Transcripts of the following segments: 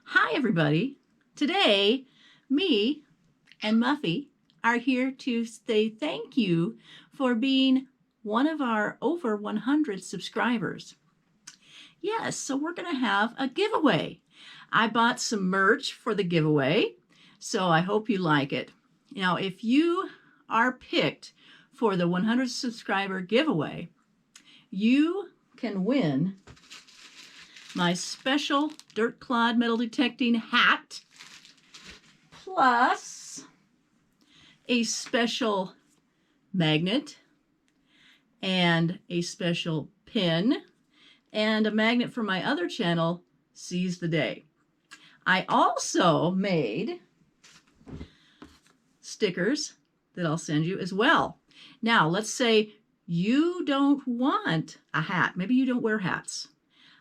Hi, everybody. Today, me and Muffy are here to say thank you for being one of our over 100 subscribers. Yes, so we're going to have a giveaway. I bought some merch for the giveaway, so I hope you like it. Now, if you are picked for the 100 subscriber giveaway, you can win my special Dirt Clod metal detecting hat, plus a special magnet and a special pin and a magnet for my other channel, Seize the Day. I also made stickers that I'll send you as well. Now, let's say you don't want a hat. Maybe you don't wear hats.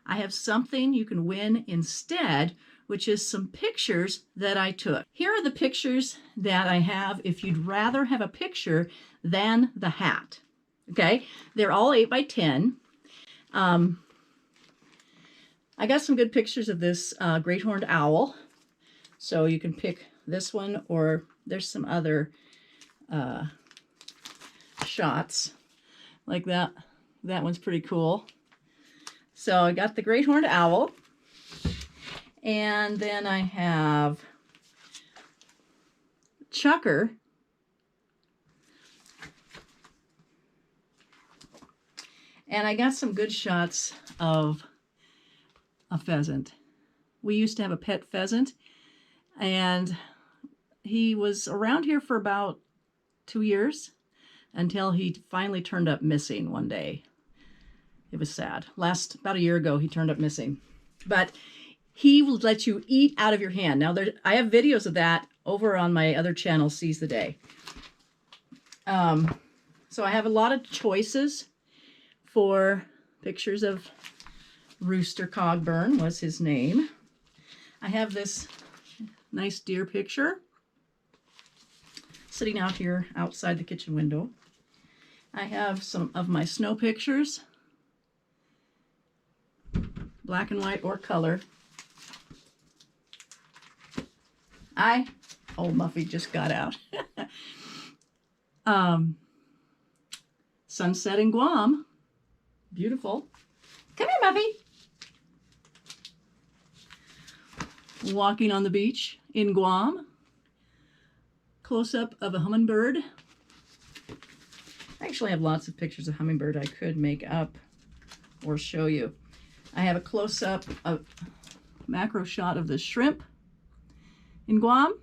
I have something you can win instead, which is some pictures that I took. Here are the pictures that I have if you'd rather have a picture than the hat. Okay, they're all 8 by 10. I got some good pictures of this great horned owl. So you can pick this one, or there's some other shots like that. That one's pretty cool. So I got the great horned owl, and then I have Chucker, and I got some good shots of a pheasant. We used to have a pet pheasant, and he was around here for about 2 years until he finally turned up missing one day. It was sad. About a year ago, he turned up missing. But he will let you eat out of your hand. Now, I have videos of that over on my other channel, Seize the Day. So I have a lot of choices for pictures of Rooster Cogburn was his name. I have this nice deer picture sitting out here outside the kitchen window. I have some of my snow pictures, black and white or color. Old Muffy just got out. Sunset in Guam. Beautiful. Come here, Muffy. Walking on the beach in Guam. Close-up of a hummingbird. I actually have lots of pictures of hummingbird I could make up or show you. I have a close-up of macro shot of the shrimp in Guam.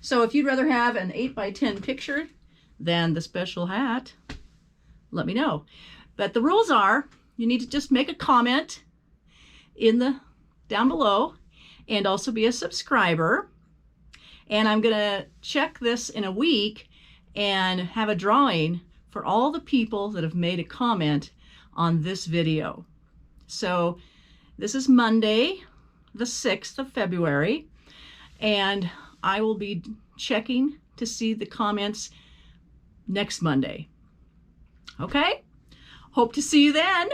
So if you'd rather have an 8 by 10 picture than the special hat, let me know. But the rules are, you need to just make a comment down below and also be a subscriber. And I'm gonna check this in a week and have a drawing for all the people that have made a comment on this video. So this is Monday, the 6th of February, and I will be checking to see the comments next Monday. Okay? Hope to see you then.